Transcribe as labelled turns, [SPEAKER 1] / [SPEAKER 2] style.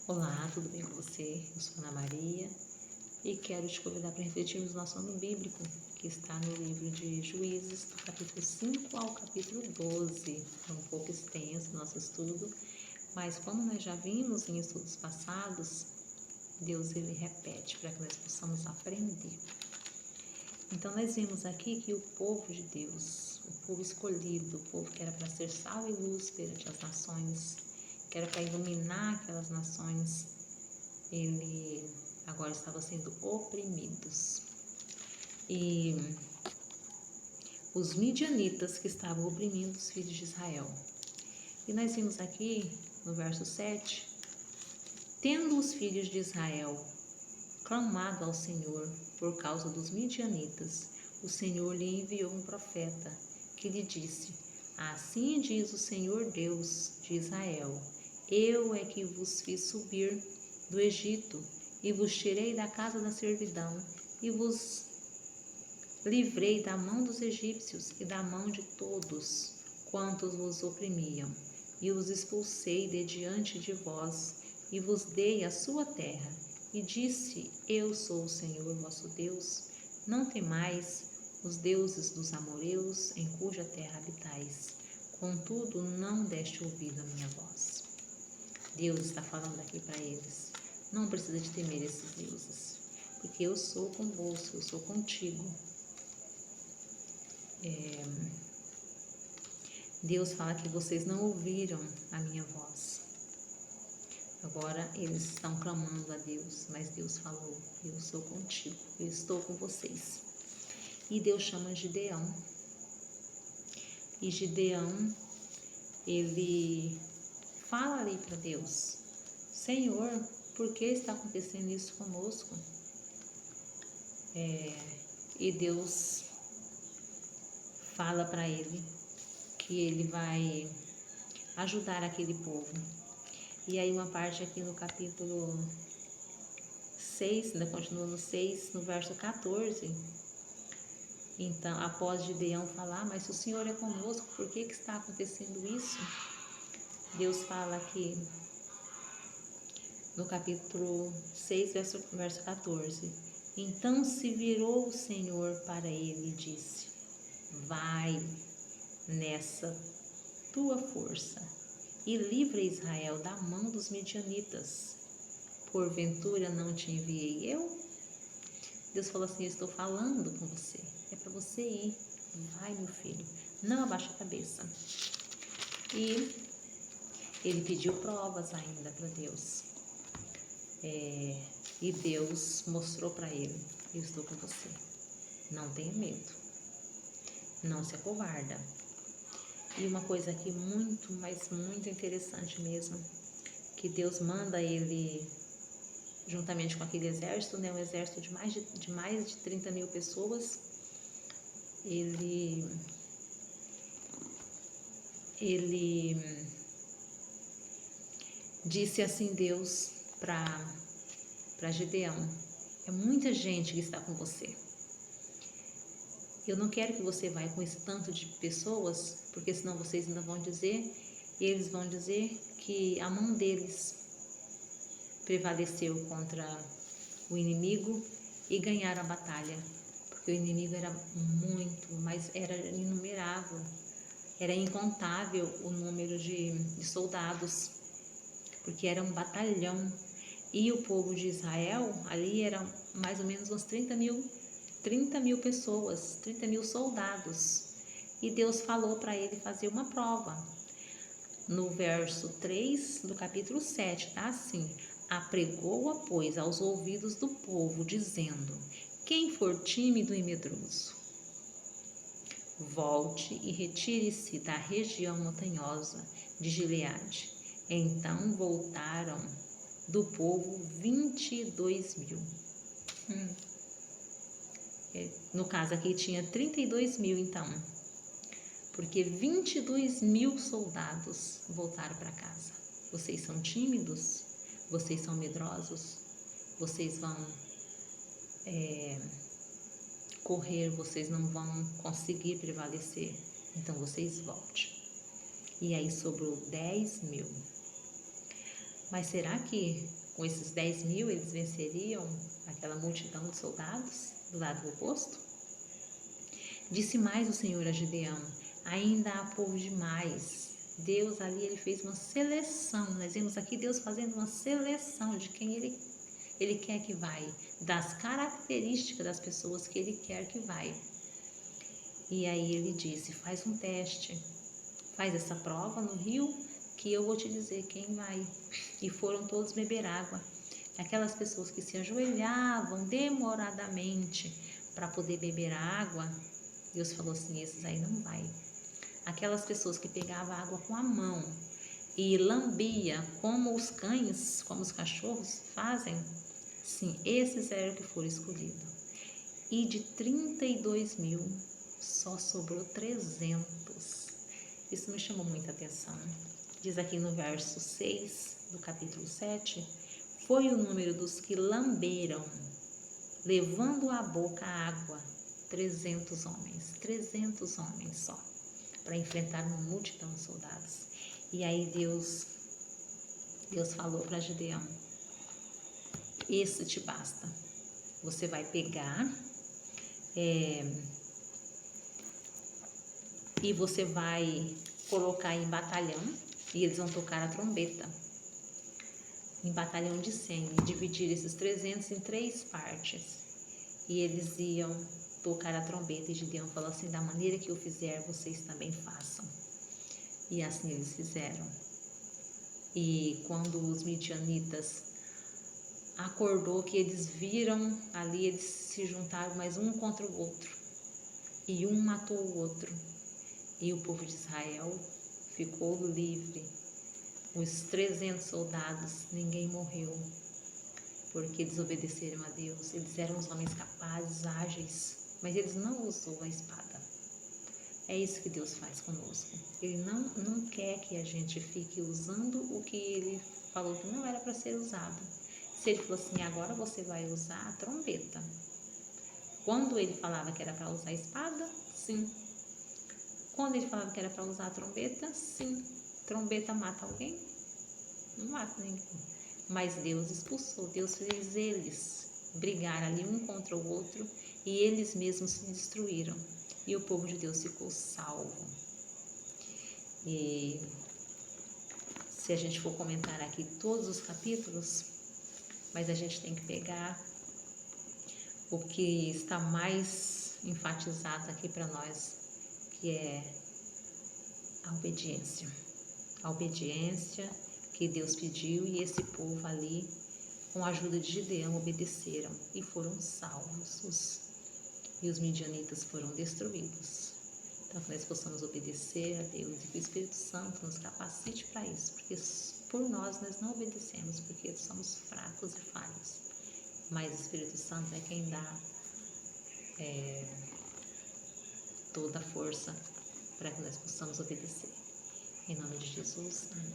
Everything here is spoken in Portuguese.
[SPEAKER 1] Olá, tudo bem com você? Eu sou Ana Maria e quero te convidar para refletirmos no nosso ano bíblico, que está no livro de Juízes, do capítulo 5 ao capítulo 12. É um pouco extenso o nosso estudo, mas como nós já vimos em estudos passados, Deus ele repete para que nós possamos aprender. Então nós vimos aqui que o povo de Deus, o povo escolhido, o povo que era para ser sal e luz perante as nações, que era para iluminar aquelas nações, ele agora estava sendo oprimidos. E os midianitas que estavam oprimindo os filhos de Israel. E nós vimos aqui no verso 7, tendo os filhos de Israel clamado ao Senhor por causa dos midianitas, o Senhor lhe enviou um profeta que lhe disse: assim diz o Senhor Deus de Israel: eu é que vos fiz subir do Egito e vos tirei da casa da servidão e vos livrei da mão dos egípcios e da mão de todos quantos vos oprimiam, e os expulsei de diante de vós e vos dei a sua terra. E disse: eu sou o Senhor vosso Deus, não temais os deuses dos amorreus em cuja terra habitais. Contudo, não deste ouvido à minha voz. Deus está falando aqui para eles: não precisa de temer esses deuses, porque eu sou convosco, eu sou contigo. Deus fala que vocês não ouviram a minha voz. Agora eles estão clamando a Deus, mas Deus falou: eu sou contigo, eu estou com vocês. E Deus chama Gideão. E Gideão, ele fala ali para Deus: Senhor, por que está acontecendo isso conosco? E Deus fala para ele que ele vai ajudar aquele povo. E aí uma parte aqui no capítulo 6, ainda continua no 6, no verso 14. Então, após Gideão falar: mas se o Senhor é conosco, por que está acontecendo isso? Deus fala aqui no capítulo 6, verso 14. Então se virou o Senhor para ele e disse: vai nessa tua força e livra Israel da mão dos midianitas. Porventura não te enviei eu? Deus falou assim: eu estou falando com você, é para você ir. Vai, meu filho, não abaixa a cabeça. E ele pediu provas ainda para Deus. E Deus mostrou para ele: eu estou com você, não tenha medo, não se acovarda. E uma coisa aqui muito, mas muito interessante mesmo, que Deus manda ele, juntamente com aquele exército, né, um exército de mais de 30 mil pessoas, ele disse assim Deus para Gideão: é muita gente que está com você. Eu não quero que você vá com esse tanto de pessoas, porque senão vocês ainda vão dizer, eles vão dizer que a mão deles prevaleceu contra o inimigo e ganharam a batalha, porque o inimigo era muito, mas era inumerável, era incontável o número de soldados, porque era um batalhão. E o povo de Israel ali era mais ou menos uns 30 mil pessoas, 30 mil soldados. E Deus falou para ele fazer uma prova. No verso 3 do capítulo 7, tá assim: apregou-a, pois, aos ouvidos do povo, dizendo: quem for tímido e medroso, volte e retire-se da região montanhosa de Gileade. Então voltaram do povo 22 mil. No caso aqui tinha 32 mil então, porque 22 mil soldados voltaram para casa. Vocês são tímidos? Vocês são medrosos? Vocês vão correr, vocês não vão conseguir prevalecer, então vocês voltem. E aí sobrou 10 mil. Mas será que com esses 10.000 eles venceriam aquela multidão de soldados do lado oposto? Disse mais o Senhor a Gideão: ainda há povo demais. Deus ali, ele fez uma seleção. Nós vemos aqui Deus fazendo uma seleção de quem ele quer que vai, das características das pessoas que ele quer que vai. E aí ele disse: faz um teste, faz essa prova no rio, que eu vou te dizer quem vai. E foram todos beber água. Aquelas pessoas que se ajoelhavam demoradamente para poder beber água, Deus falou assim: esses aí não vai. Aquelas pessoas que pegavam água com a mão e lambia como os cães, como os cachorros fazem, sim, esses eram que foram escolhidos. E de 32.000, só sobrou 300. Isso me chamou muita atenção. Diz aqui no verso 6 do capítulo 7, foi o número dos que lamberam, levando à boca a água, 300 homens só, para enfrentar uma multidão de soldados. E aí Deus falou para Gideão: esse te basta, você vai pegar e você vai colocar em batalhão, e eles vão tocar a trombeta, em batalhão de 100, e dividir esses 300 em 3 partes, e eles iam tocar a trombeta. E Gideão falou assim: da maneira que eu fizer, vocês também façam. E assim eles fizeram. E quando os midianitas acordou que eles viram ali, eles se juntaram mais um contra o outro, e um matou o outro, e o povo de Israel ficou livre. Os 300 soldados, ninguém morreu, porque eles obedeceram a Deus. Eles eram os homens capazes, ágeis, mas eles não usaram a espada. É isso que Deus faz conosco. Ele não quer que a gente fique usando o que ele falou que não era para ser usado. Se ele falou assim: agora você vai usar a trombeta. Quando ele falava que era para usar a espada, sim. Quando ele falava que era para usar a trombeta, sim. Trombeta mata alguém? Não mata ninguém. Mas Deus expulsou, Deus fez eles brigar ali um contra o outro, e eles mesmos se destruíram. E o povo de Deus ficou salvo. E se a gente for comentar aqui todos os capítulos, mas a gente tem que pegar o que está mais enfatizado aqui para nós, que é a obediência. A obediência que Deus pediu, e esse povo ali, com a ajuda de Gideão, obedeceram e foram salvos. E os midianitas foram destruídos. Então, que nós possamos obedecer a Deus e que o Espírito Santo nos capacite para isso, porque por nós não obedecemos, porque somos fracos e falhos. Mas o Espírito Santo é quem dá toda a força para que nós possamos obedecer. Em nome de Jesus, amém.